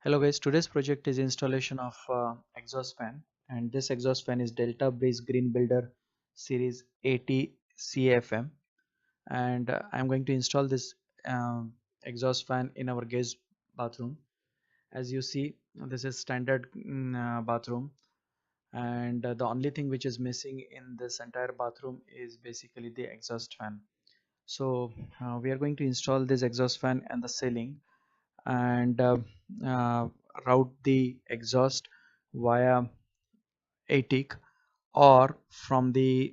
Hello guys, today's project is installation of exhaust fan, and this exhaust fan is Delta based GreenBuilder series 80 CFM, and I'm going to install this exhaust fan in our guest bathroom. As you see, this is standard bathroom, and the only thing which is missing in this entire bathroom is basically the exhaust fan. So we are going to install this exhaust fan and the ceiling, and uh, route the exhaust via attic or from the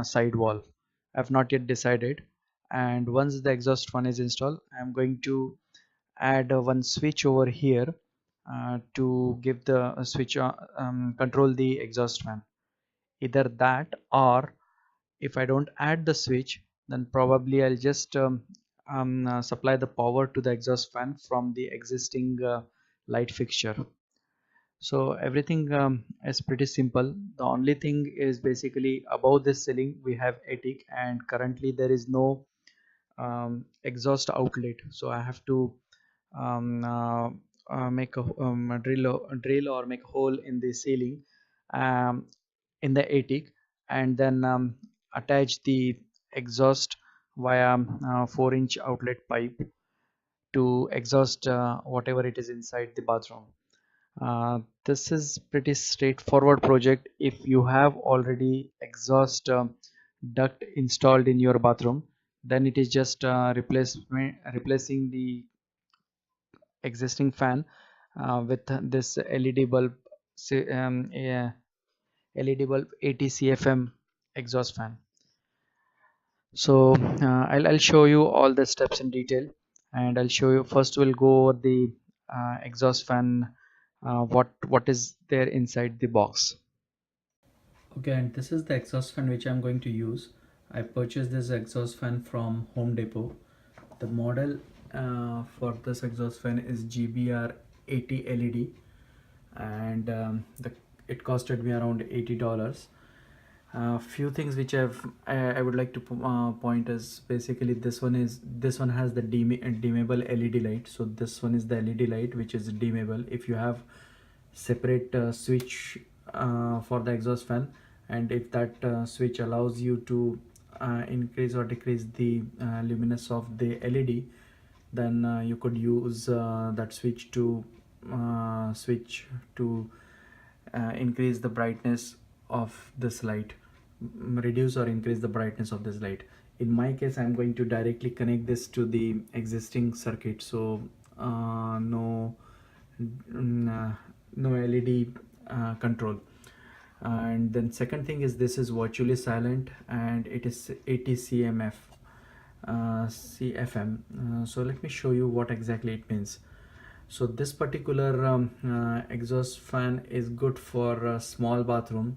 side wall. I've not yet decided, and once the exhaust fan is installed, I'm going to add one switch over here to give the switch control the exhaust fan. Either that, or if I don't add the switch, then probably I'll just supply the power to the exhaust fan from the existing light fixture. So everything is pretty simple. The only thing is basically above this ceiling we have attic, and currently there is no exhaust outlet, so I have to um, uh, make a drill or make a hole in the ceiling, um, in the attic, and then attach the exhaust via 4-inch outlet pipe to exhaust whatever it is inside the bathroom. This is pretty straightforward project. If you have already exhaust duct installed in your bathroom, then it is just replacing the existing fan with this LED bulb, LED bulb 80 CFM exhaust fan. So I'll show you all the steps in detail, and I'll show you first. We'll go over the exhaust fan, what is there inside the box. Okay, and this is the exhaust fan which I'm going to use. I purchased this exhaust fan from Home Depot. The model for this exhaust fan is GBR 80 LED, and it costed me around $80. Few things which I would like to point is basically this one has the dimmable LED light. So this one is the LED light which is dimmable. If you have separate switch for the exhaust fan, and if that switch allows you to increase or decrease the luminance of the LED, then you could use that switch to increase the brightness of this light, reduce or increase the brightness of this light. In my case, I'm going to directly connect this to the existing circuit, so no LED control. And then second thing is this is virtually silent, and it is 80 CFM. So let me show you what exactly it means. So this particular exhaust fan is good for a small bathroom,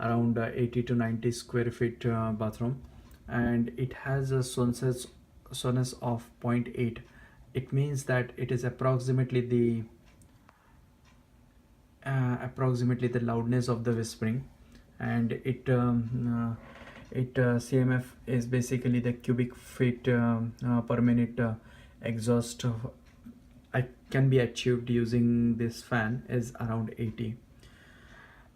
around 80 to 90 square feet bathroom, and it has a sonus of zero point 0.8. It means that it is approximately the loudness of the whispering, and it CMF is basically the cubic feet per minute exhaust can be achieved using this fan is around 80.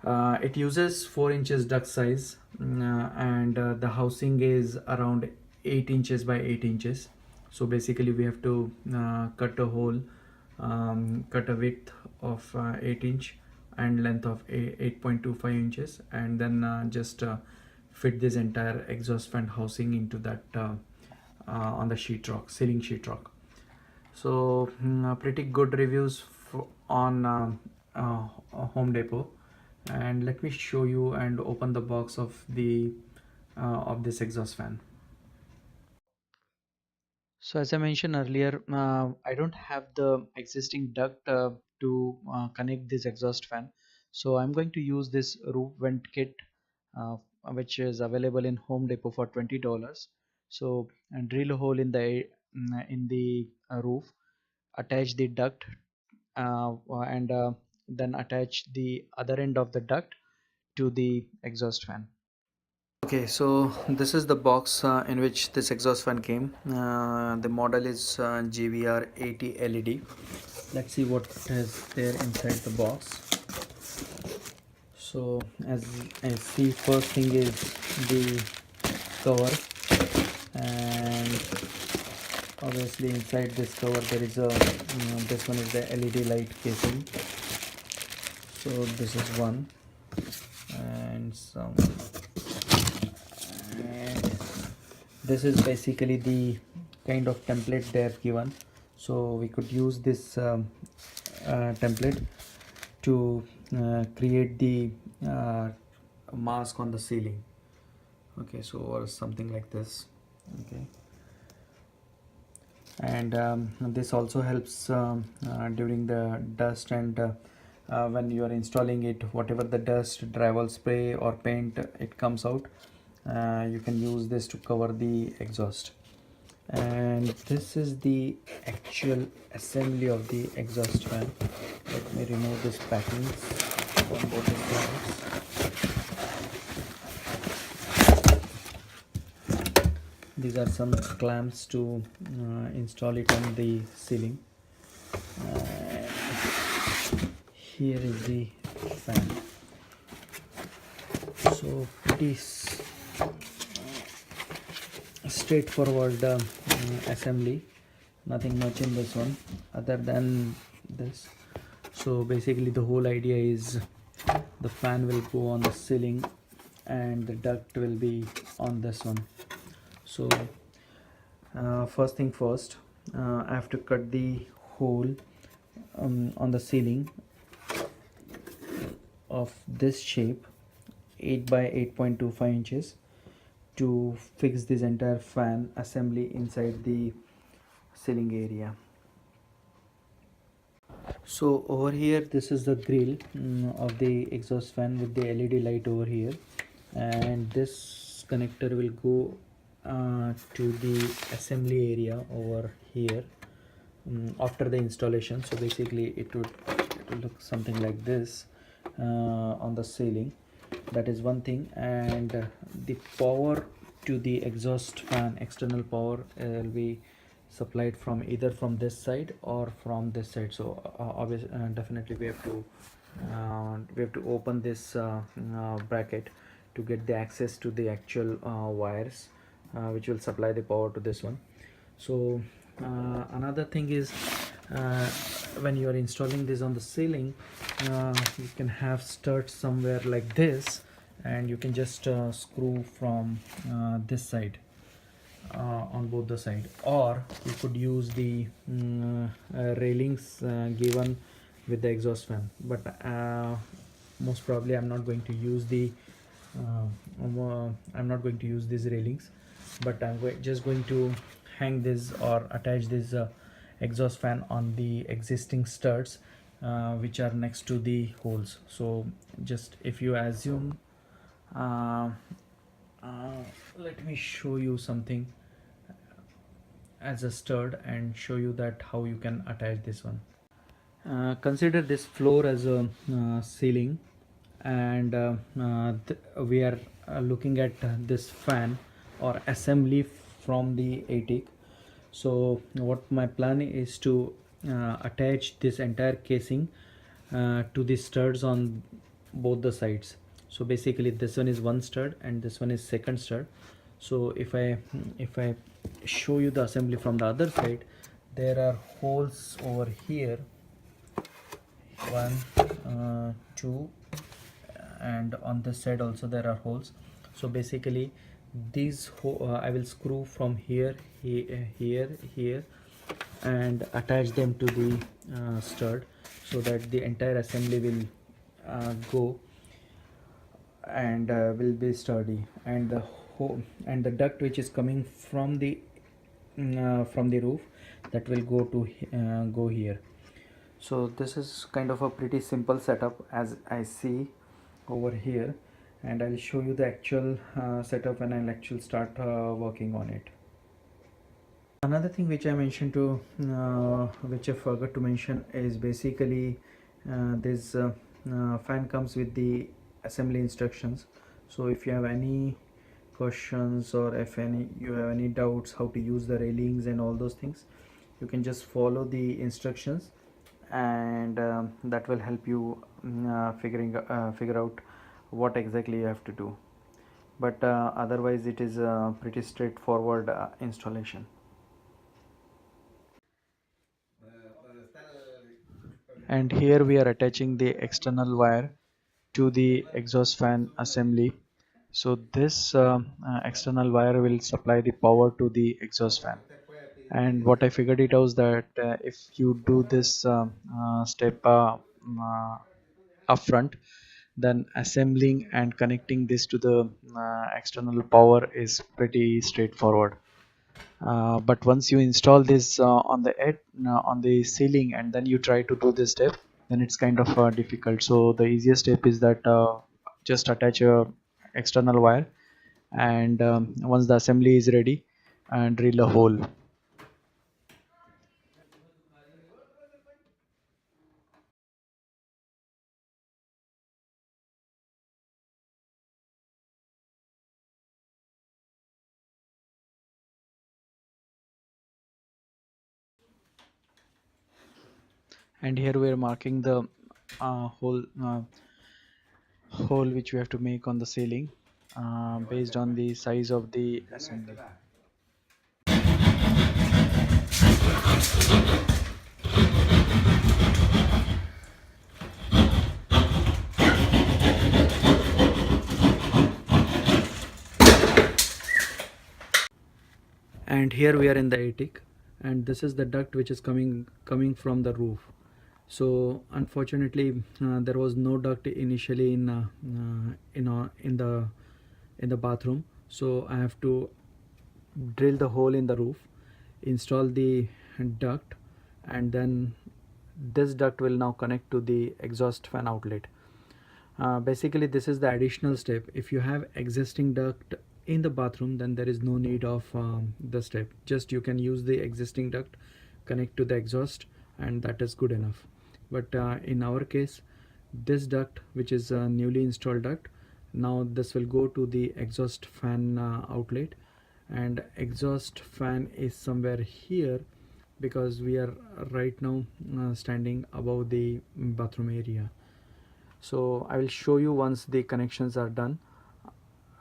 It uses 4 inches duct size, and the housing is around 8 inches by 8 inches. So basically we have to cut a hole, cut a width of 8 inch and length of 8.25 inches, and then just fit this entire exhaust fan housing into that on the sheetrock, ceiling sheetrock. So pretty good reviews on Home Depot. And let me show you and open the box of this exhaust fan. So as I mentioned earlier, I don't have the existing duct to connect this exhaust fan, so I'm going to use this roof vent kit, uh, which is available in Home Depot for $20. So and drill a hole in the roof, attach the duct, and then attach the other end of the duct to the exhaust fan. Okay, so this is the box in which this exhaust fan came. The model is GVR 80 LED. Let's see what is there inside the box. So as I see, first thing is the cover, and obviously inside this cover there is a this one is the LED light casing. So this is one, and some, and this is basically the kind of template they have given, so we could use this template to create the mask on the ceiling. Okay, so or something like this. Okay, and this also helps during the dust, and when you are installing it, whatever the dust, drywall spray or paint it comes out, you can use this to cover the exhaust. And this is the actual assembly of the exhaust fan. Let me remove this packing from both the sides. These are some clamps to install it on the ceiling. Here is the fan. So pretty straightforward assembly, nothing much in this one other than this. So basically the whole idea is the fan will go on the ceiling and the duct will be on this one. So first thing first, I have to cut the hole on the ceiling of this shape, 8 by 8.25 inches, to fix this entire fan assembly inside the ceiling area. So over here, this is the grill of the exhaust fan with the LED light over here, and this connector will go to the assembly area over here after the installation. So basically it will look something like this on the ceiling. That is one thing. And the power to the exhaust fan, external power, will be supplied from either from this side or from this side. So obviously definitely we have to open this bracket to get the access to the actual wires which will supply the power to this one. So another thing is, when you are installing this on the ceiling, you can have studs somewhere like this, and you can just screw from this side on both the side, or you could use the railings given with the exhaust fan. But most probably I'm not going to use these railings, but I'm just going to hang this or attach this exhaust fan on the existing studs which are next to the holes. So just if you assume, let me show you something as a stud and show you that how you can attach this one. Consider this floor as a ceiling, and we are looking at this fan or assembly from the attic. So what my plan is to attach this entire casing to the studs on both the sides. So basically this one is one stud and this one is second stud. So if I show you the assembly from the other side, there are holes over here, 1 2, and on this side also there are holes. So basically these I will screw from here, here, and attach them to the stud, so that the entire assembly will go and will be sturdy. And the duct which is coming from the roof, that will go here. So this is kind of a pretty simple setup as I see over here, and I'll show you the actual setup when I'll actually start working on it. Another thing which I mentioned to which I forgot to mention is basically this fan comes with the assembly instructions. So if you have any questions, or if any you have any doubts how to use the railings and all those things, you can just follow the instructions, and that will help you figure out what exactly you have to do. But otherwise it is a pretty straightforward installation. And here we are attaching the external wire to the exhaust fan assembly. So this external wire will supply the power to the exhaust fan. And what I figured it out is that if you do this step upfront, then assembling and connecting this to the external power is pretty straightforward. But once you install this on the ceiling, and then you try to do this step, then it's kind of difficult. So the easiest step is that just attach a external wire, and once the assembly is ready, and drill a hole. And here we are marking the hole which we have to make on the ceiling based on the size of the assembly. And here we are in the attic, and this is the duct which is coming from the roof. So unfortunately there was no duct initially in the bathroom, so I have to drill the hole in the roof, install the duct, and then this duct will now connect to the exhaust fan outlet. Basically this is the additional step. If you have existing duct in the bathroom, then there is no need of the step. Just you can use the existing duct, connect to the exhaust, and that is good enough. But in our case, this duct, which is a newly installed duct, now this will go to the exhaust fan outlet, and exhaust fan is somewhere here, because we are right now standing above the bathroom area. So I will show you once the connections are done.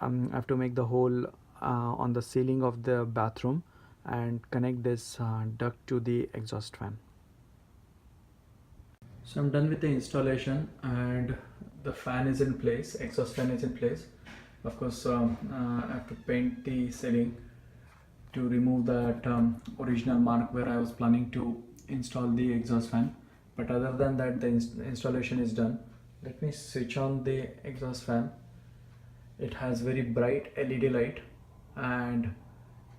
I have to make the hole on the ceiling of the bathroom and connect this duct to the exhaust fan. So I'm done with the installation, and the fan is in place, exhaust fan is in place. Of course I have to paint the ceiling to remove that original mark where I was planning to install the exhaust fan. But other than that, the installation is done. Let me switch on the exhaust fan. It has very bright LED light, and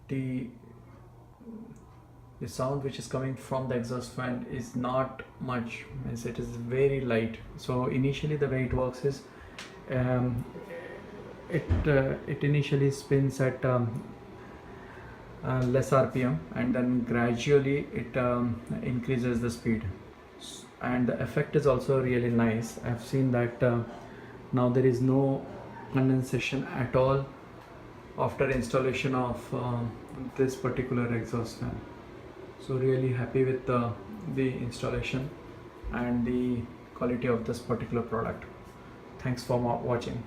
the sound which is coming from the exhaust fan is not much, means it is very light. So initially the way it works is it initially spins at less RPM, and then gradually it increases the speed, and the effect is also really nice. I've seen that now there is no condensation at all after installation of this particular exhaust fan. So really happy with the installation and the quality of this particular product. Thanks for watching.